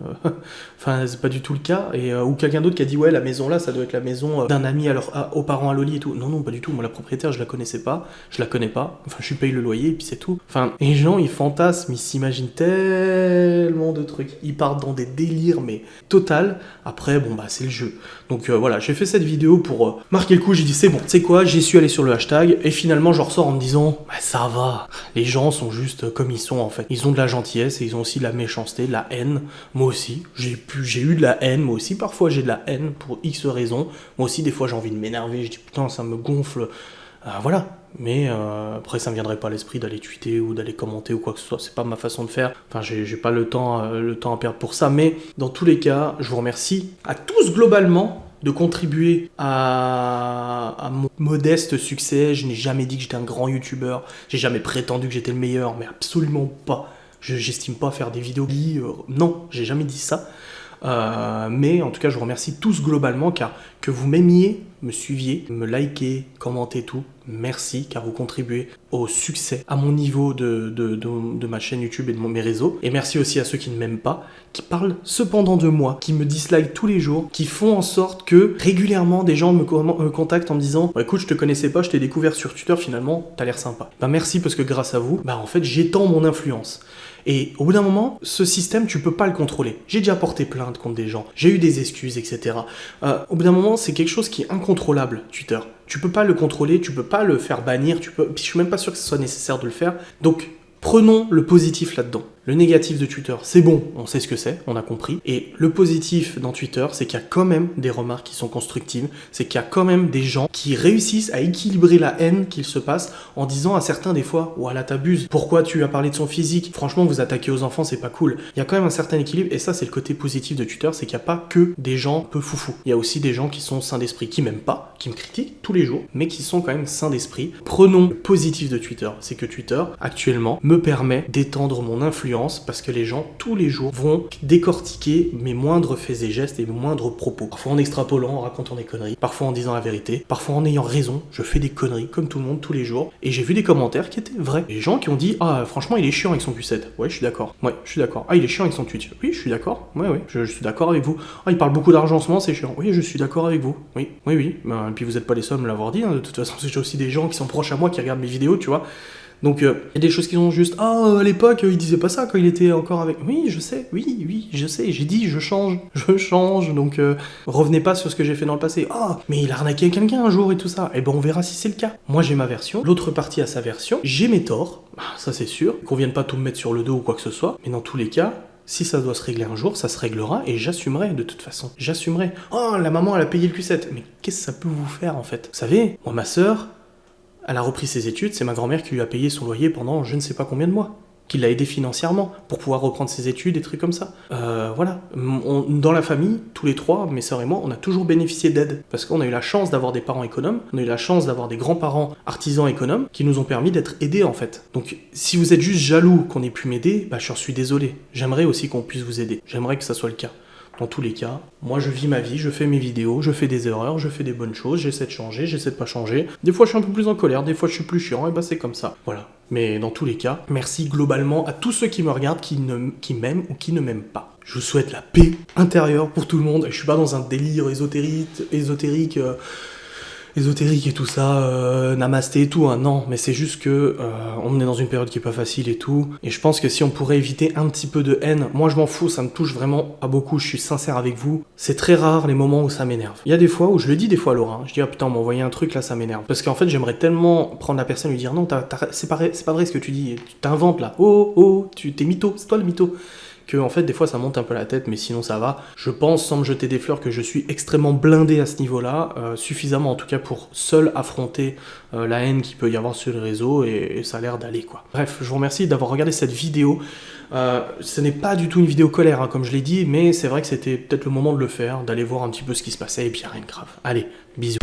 Enfin, c'est pas du tout le cas. Et ou quelqu'un d'autre qui a dit, ouais, la maison là, ça doit être la maison d'un ami aux parents à Loli et tout. Non, pas du tout. Moi, la propriétaire, je la connaissais pas. Je la connais pas. Enfin, je lui paye le loyer et puis c'est tout. Enfin, les gens, ils fantasment, ils s'imaginent tellement de trucs. Ils partent dans des délires, mais total. Après, c'est le jeu. Donc voilà, j'ai fait cette vidéo pour marquer le coup. J'ai dit, c'est bon, tu sais quoi, j'y suis allé sur le hashtag. Et finalement, je ressors en me disant, ça va. Les gens sont juste comme ils sont, en fait. Ils ont de la gentillesse et ils ont aussi de la méchanceté, de la haine. Moi aussi, j'ai eu de la haine. Moi aussi, parfois, j'ai de la haine pour X raisons. Moi aussi, des fois, j'ai envie de m'énerver. Je dis, putain, ça me gonfle. Voilà. Mais après, ça me viendrait pas à l'esprit d'aller tweeter ou d'aller commenter ou quoi que ce soit. C'est pas ma façon de faire. Enfin, j'ai pas le temps à perdre pour ça. Mais dans tous les cas, je vous remercie à tous globalement de contribuer à mon modeste succès. Je n'ai jamais dit que j'étais un grand youtubeur. J'ai jamais prétendu que j'étais le meilleur, mais absolument pas. J'estime pas faire des vidéos. Non, j'ai jamais dit ça. Mais en tout cas, je vous remercie tous globalement car que vous m'aimiez, me suiviez, me likez, commentez tout. Merci car vous contribuez au succès, à mon niveau de ma chaîne YouTube et de mes réseaux. Et merci aussi à ceux qui ne m'aiment pas, qui parlent cependant de moi, qui me dislikent tous les jours, qui font en sorte que régulièrement des gens me contactent en me disant écoute, je te connaissais pas, je t'ai découvert sur Twitter, finalement, t'as l'air sympa. Merci parce que grâce à vous, en fait, j'étends mon influence. Et au bout d'un moment, ce système, tu peux pas le contrôler. J'ai déjà porté plainte contre des gens, j'ai eu des excuses, etc. Au bout d'un moment, c'est quelque chose qui est incontrôlable, Twitter. Tu peux pas le contrôler, tu peux pas le faire bannir, puis je suis même pas sûr que ce soit nécessaire de le faire. Donc, prenons le positif là-dedans. Le négatif de Twitter, c'est bon, on sait ce que c'est, on a compris. Et le positif dans Twitter, c'est qu'il y a quand même des remarques qui sont constructives, c'est qu'il y a quand même des gens qui réussissent à équilibrer la haine qu'il se passe en disant à certains des fois, ouah là t'abuses, pourquoi tu as parlé de son physique, franchement vous attaquez aux enfants, c'est pas cool. Il y a quand même un certain équilibre, et ça c'est le côté positif de Twitter, c'est qu'il n'y a pas que des gens un peu foufous. Il y a aussi des gens qui sont sains d'esprit, qui m'aiment pas, qui me critiquent tous les jours, mais qui sont quand même sains d'esprit. Prenons le positif de Twitter, c'est que Twitter, actuellement, me permet d'étendre mon influence parce que les gens, tous les jours, vont décortiquer mes moindres faits et gestes et mes moindres propos. Parfois en extrapolant, en racontant des conneries, parfois en disant la vérité, parfois en ayant raison, je fais des conneries comme tout le monde tous les jours, et j'ai vu des commentaires qui étaient vrais. Des gens qui ont dit, ah franchement il est chiant avec son Q7. Ouais, je suis d'accord. Ouais, je suis d'accord. Ah, il est chiant avec son Twitch. Oui, je suis d'accord. Ouais, je suis d'accord avec vous. Ah, il parle beaucoup d'argent en ce moment, c'est chiant. Oui, je suis d'accord avec vous. Oui. Ben, et puis vous n'êtes pas les seuls à me l'avoir dit, hein. De toute façon, j'ai aussi des gens qui sont proches à moi qui regardent mes vidéos, tu vois. Donc, il y a des choses qui sont juste, ah, à l'époque, il disait pas ça quand il était encore avec. Oui, je sais, je sais, j'ai dit, je change, donc revenez pas sur ce que j'ai fait dans le passé. Ah, mais il a arnaqué quelqu'un un jour et tout ça. Eh ben, on verra si c'est le cas. Moi, j'ai ma version, l'autre partie a sa version, j'ai mes torts, ça c'est sûr, qu'on vienne pas tout me mettre sur le dos ou quoi que ce soit, mais dans tous les cas, si ça doit se régler un jour, ça se réglera et j'assumerai de toute façon. J'assumerai. Oh, la maman, elle a payé le Q7. Mais qu'est-ce que ça peut vous faire en fait? Vous savez, moi, ma sœur, elle a repris ses études, c'est ma grand-mère qui lui a payé son loyer pendant je ne sais pas combien de mois. Qui l'a aidé financièrement pour pouvoir reprendre ses études, des trucs comme ça. Voilà. Dans la famille, tous les trois, mes sœurs et moi, on a toujours bénéficié d'aide. Parce qu'on a eu la chance d'avoir des parents économes, on a eu la chance d'avoir des grands-parents artisans économes qui nous ont permis d'être aidés en fait. Donc si vous êtes juste jaloux qu'on ait pu m'aider, bah je suis désolé. J'aimerais aussi qu'on puisse vous aider. J'aimerais que ça soit le cas. Dans tous les cas, moi je vis ma vie, je fais mes vidéos, je fais des erreurs, je fais des bonnes choses, j'essaie de changer, j'essaie de pas changer. Des fois je suis un peu plus en colère, des fois je suis plus chiant, et bah c'est comme ça. Voilà. Mais dans tous les cas, merci globalement à tous ceux qui me regardent, qui m'aiment ou qui ne m'aiment pas. Je vous souhaite la paix intérieure pour tout le monde. Je suis pas dans un délire ésotérique et tout ça, namasté et tout, hein. Non, mais c'est juste que on est dans une période qui est pas facile et tout, et je pense que si on pourrait éviter un petit peu de haine, moi je m'en fous, ça me touche vraiment à beaucoup, je suis sincère avec vous, c'est très rare les moments où ça m'énerve. Il y a des fois où je le dis des fois à Laura, hein, je dis ah putain on m'a envoyé un truc là ça m'énerve, parce qu'en fait j'aimerais tellement prendre la personne et lui dire non c'est pas vrai ce que tu dis, tu t'inventes là, t'es mytho, c'est toi le mytho. Que en fait des fois ça monte un peu la tête, mais sinon ça va. Je pense, sans me jeter des fleurs, que je suis extrêmement blindé à ce niveau-là, suffisamment en tout cas pour seul affronter la haine qu'il peut y avoir sur les réseaux, et ça a l'air d'aller quoi. Bref, je vous remercie d'avoir regardé cette vidéo. Ce n'est pas du tout une vidéo colère, hein, comme je l'ai dit, mais c'est vrai que c'était peut-être le moment de le faire, d'aller voir un petit peu ce qui se passait, et puis rien de grave. Allez, bisous.